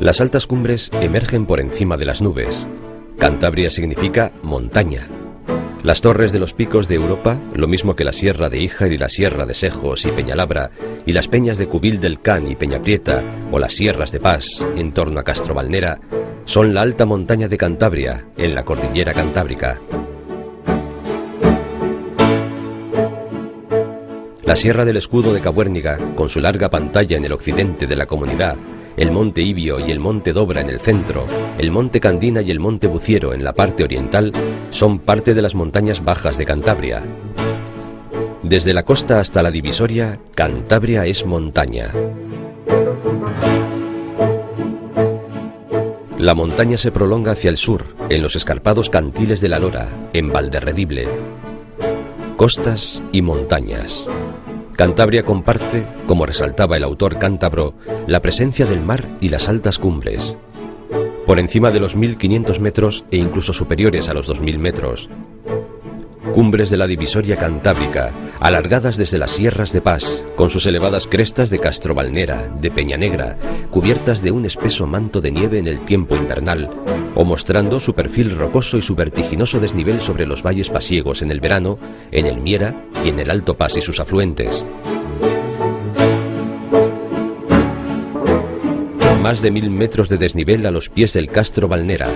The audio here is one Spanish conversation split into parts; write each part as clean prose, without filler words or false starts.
Las altas cumbres emergen por encima de las nubes. Cantabria significa montaña. Las torres de los picos de Europa, lo mismo que la Sierra de Híjar y la Sierra de Sejos y Peñalabra, y las peñas de Cubil del Can y Peñaprieta, o las sierras de Pas, en torno a Castrovalnera, son la alta montaña de Cantabria, en la cordillera cantábrica. La Sierra del Escudo de Cabuérniga, con su larga pantalla en el occidente de la comunidad, el monte Ibio y el monte Dobra en el centro, el monte Candina y el monte Buciero en la parte oriental, son parte de las montañas bajas de Cantabria. Desde la costa hasta la divisoria, Cantabria es montaña. La montaña se prolonga hacia el sur, en los escarpados cantiles de la Lora, en Valderredible. Costas y montañas. Cantabria comparte, como resaltaba el autor cántabro, la presencia del mar y las altas cumbres. Por encima de los 1500 metros e incluso superiores a los 2000 metros. Cumbres de la divisoria cantábrica, alargadas desde las sierras de Pas, con sus elevadas crestas de Castrovalnera, de Peñanegra, cubiertas de un espeso manto de nieve en el tiempo invernal, o mostrando su perfil rocoso y su vertiginoso desnivel sobre los valles pasiegos en el verano, en el Miera y en el Alto Pas y sus afluentes. Más de 1000 metros de desnivel a los pies del Castro Valnera,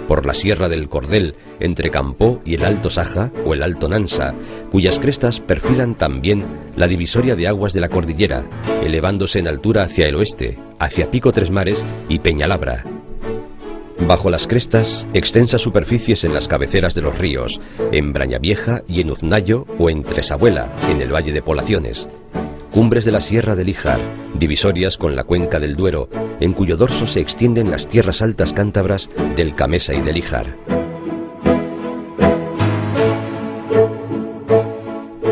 por la Sierra del Cordel, entre Campó y el Alto Saja o el Alto Nansa, cuyas crestas perfilan también la divisoria de aguas de la cordillera, elevándose en altura hacia el oeste, hacia Pico Tres Mares y Peñalabra. Bajo las crestas, extensas superficies en las cabeceras de los ríos, en Brañavieja y en Uznayo o en Tresabuela, en el Valle de Poblaciones. Cumbres de la Sierra del Híjar, divisorias con la cuenca del Duero, en cuyo dorso se extienden las tierras altas cántabras del Camesa y del Híjar.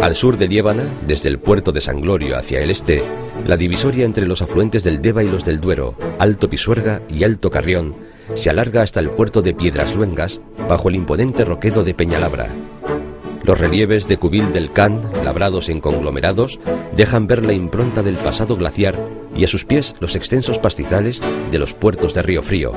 Al sur de Liébana, desde el puerto de San Glorio hacia el este, la divisoria entre los afluentes del Deva y los del Duero, Alto Pisuerga y Alto Carrión, se alarga hasta el puerto de Piedras Luengas, bajo el imponente roquedo de Peñalabra. Los relieves de Cubil del Can, labrados en conglomerados, dejan ver la impronta del pasado glaciar y a sus pies los extensos pastizales de los puertos de Río Frío.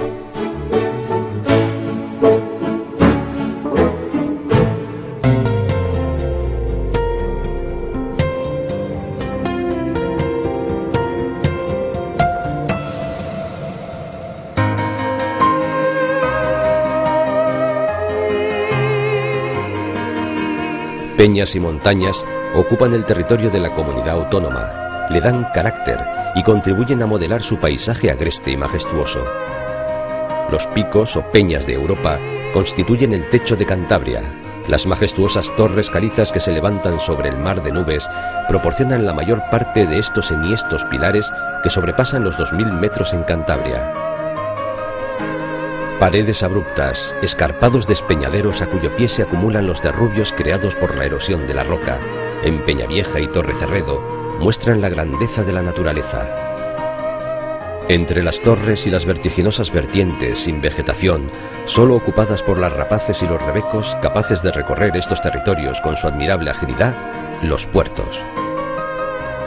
Peñas y montañas ocupan el territorio de la comunidad autónoma, le dan carácter y contribuyen a modelar su paisaje agreste y majestuoso. Los picos o peñas de Europa constituyen el techo de Cantabria. Las majestuosas torres calizas que se levantan sobre el mar de nubes proporcionan la mayor parte de estos enhiestos pilares que sobrepasan los 2000 metros en Cantabria. Paredes abruptas, escarpados despeñaderos a cuyo pie se acumulan los derrubios creados por la erosión de la roca, en Peñavieja y Torrecerredo, muestran la grandeza de la naturaleza. Entre las torres y las vertiginosas vertientes sin vegetación, solo ocupadas por las rapaces y los rebecos capaces de recorrer estos territorios con su admirable agilidad, los puertos.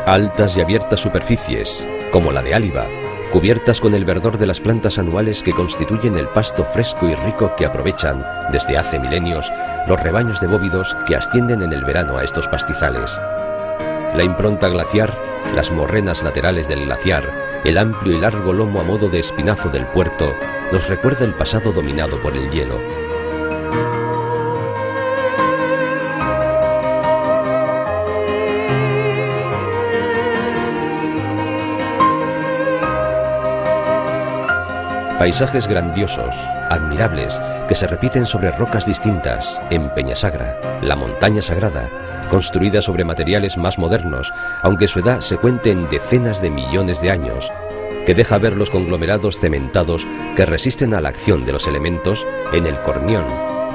Altas y abiertas superficies, como la de Áliva, cubiertas con el verdor de las plantas anuales que constituyen el pasto fresco y rico que aprovechan, desde hace milenios, los rebaños de bóvidos que ascienden en el verano a estos pastizales. La impronta glaciar, las morrenas laterales del glaciar, el amplio y largo lomo a modo de espinazo del puerto, nos recuerda el pasado dominado por el hielo. Paisajes grandiosos, admirables, que se repiten sobre rocas distintas, en Peñasagra, la montaña sagrada, construida sobre materiales más modernos, aunque su edad se cuente en decenas de millones de años, que deja ver los conglomerados cementados que resisten a la acción de los elementos en el Cornión,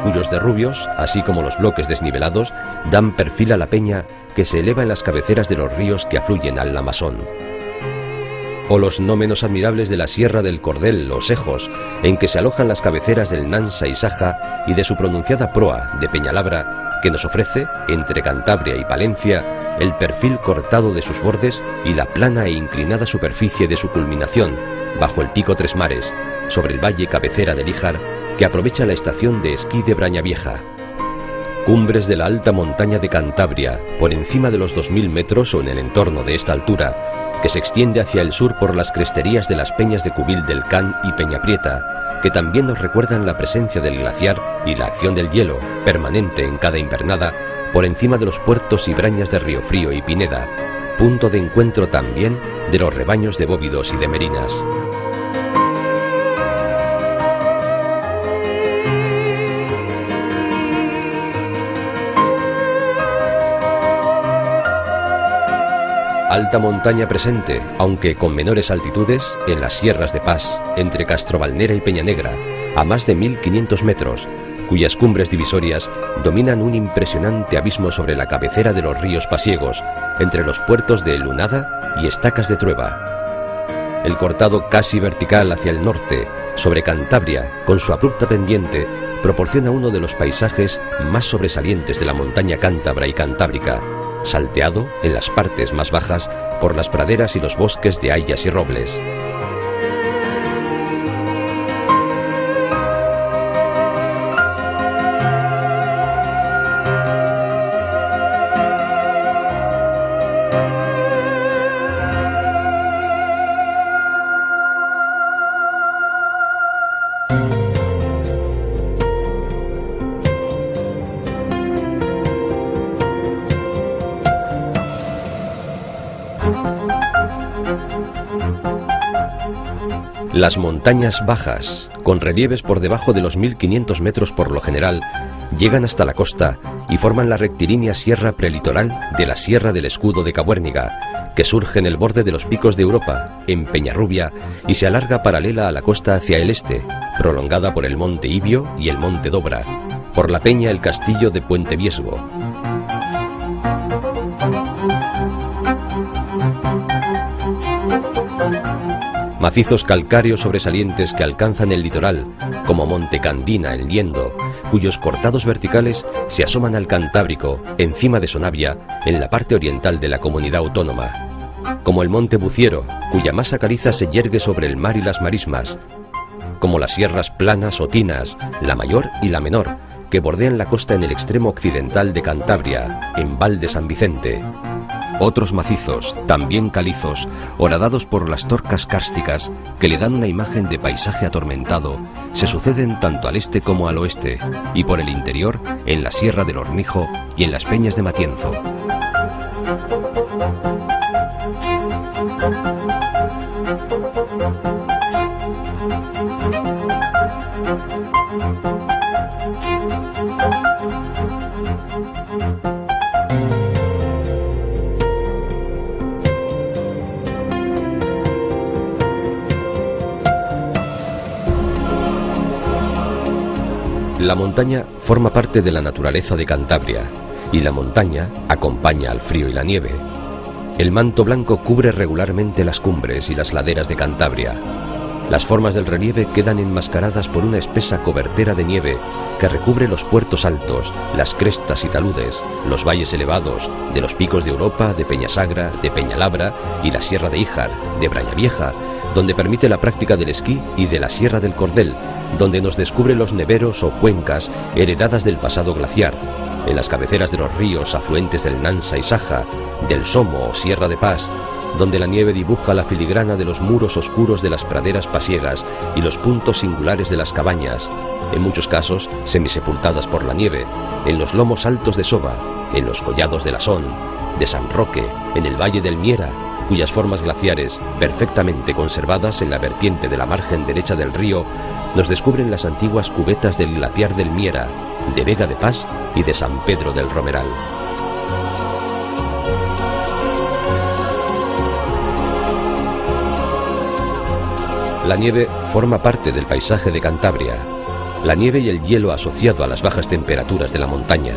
cuyos derrubios, así como los bloques desnivelados, dan perfil a la peña que se eleva en las cabeceras de los ríos que afluyen al Lamasón. O los no menos admirables de la Sierra del Cordel o Sejos, en que se alojan las cabeceras del Nansa y Saja y de su pronunciada proa de Peñalabra, que nos ofrece, entre Cantabria y Palencia, el perfil cortado de sus bordes y la plana e inclinada superficie de su culminación, bajo el pico Tres Mares, sobre el valle cabecera de Líjar, que aprovecha la estación de esquí de Brañavieja. Cumbres de la alta montaña de Cantabria, por encima de los 2000 metros o en el entorno de esta altura, que se extiende hacia el sur por las cresterías de las peñas de Cubil del Can y Peñaprieta, que también nos recuerdan la presencia del glaciar y la acción del hielo, permanente en cada invernada, por encima de los puertos y brañas de Riofrío y Pineda, punto de encuentro también de los rebaños de bóvidos y de merinas. Alta montaña presente, aunque con menores altitudes, en las sierras de Pas, entre Castrovalnera y Peñanegra, a más de 1500 metros, cuyas cumbres divisorias dominan un impresionante abismo sobre la cabecera de los ríos pasiegos, entre los puertos de Lunada y Estacas de Trueba. El cortado casi vertical hacia el norte, sobre Cantabria, con su abrupta pendiente, proporciona uno de los paisajes más sobresalientes de la montaña cántabra y cantábrica, salteado en las partes más bajas por las praderas y los bosques de hayas y robles. Las montañas bajas, con relieves por debajo de los 1500 metros por lo general, llegan hasta la costa y forman la rectilínea sierra prelitoral de la Sierra del Escudo de Cabuérniga, que surge en el borde de los picos de Europa, en Peñarrubia, y se alarga paralela a la costa hacia el este, prolongada por el monte Ibio y el monte Dobra, por la peña el castillo de Puente Viesgo. Macizos calcáreos sobresalientes que alcanzan el litoral, como Monte Candina en Liendo, cuyos cortados verticales se asoman al Cantábrico, encima de Sonavia, en la parte oriental de la comunidad autónoma. Como el Monte Buciero, cuya masa caliza se yergue sobre el mar y las marismas. Como las sierras planas o tinas, la mayor y la menor, que bordean la costa en el extremo occidental de Cantabria, en Val de San Vicente. Otros macizos, también calizos, horadados por las torcas kársticas, que le dan una imagen de paisaje atormentado, se suceden tanto al este como al oeste, y por el interior, en la Sierra del Hornijo y en las peñas de Matienzo. La montaña forma parte de la naturaleza de Cantabria, y la montaña acompaña al frío y la nieve. El manto blanco cubre regularmente las cumbres y las laderas de Cantabria. Las formas del relieve quedan enmascaradas por una espesa cobertera de nieve que recubre los puertos altos, las crestas y taludes, los valles elevados de los picos de Europa, de Peñasagra, de Peñalabra y la Sierra de Híjar, de Brañavieja, donde permite la práctica del esquí, y de la Sierra del Cordel, donde nos descubre los neveros o cuencas heredadas del pasado glaciar, en las cabeceras de los ríos afluentes del Nansa y Saja, del Somo o Sierra de Pas, donde la nieve dibuja la filigrana de los muros oscuros de las praderas pasiegas y los puntos singulares de las cabañas, en muchos casos semisepultadas por la nieve, en los lomos altos de Soba, en los collados de la Son, de San Roque, en el valle del Miera, cuyas formas glaciares, perfectamente conservadas en la vertiente de la margen derecha del río, nos descubren las antiguas cubetas del glaciar del Miera, de Vega de Pas y de San Pedro del Romeral. La nieve forma parte del paisaje de Cantabria. La nieve y el hielo asociado a las bajas temperaturas de la montaña.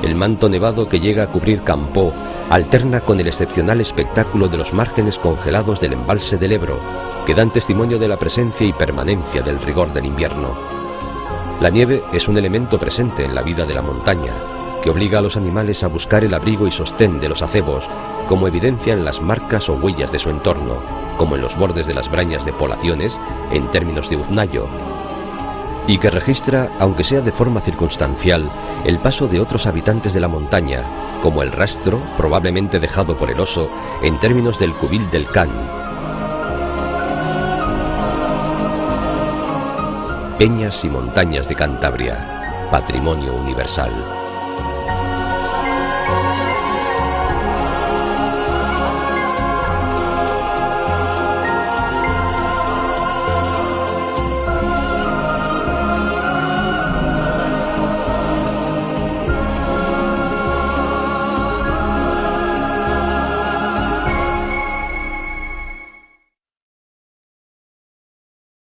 El manto nevado que llega a cubrir Campó alterna con el excepcional espectáculo de los márgenes congelados del embalse del Ebro, que dan testimonio de la presencia y permanencia del rigor del invierno. La nieve es un elemento presente en la vida de la montaña, que obliga a los animales a buscar el abrigo y sostén de los acebos, como evidencian las marcas o huellas de su entorno, como en los bordes de las brañas de poblaciones, en términos de uznayo, y que registra, aunque sea de forma circunstancial, el paso de otros habitantes de la montaña, como el rastro, probablemente dejado por el oso, en términos del cubil del Can. Peñas y montañas de Cantabria, patrimonio universal.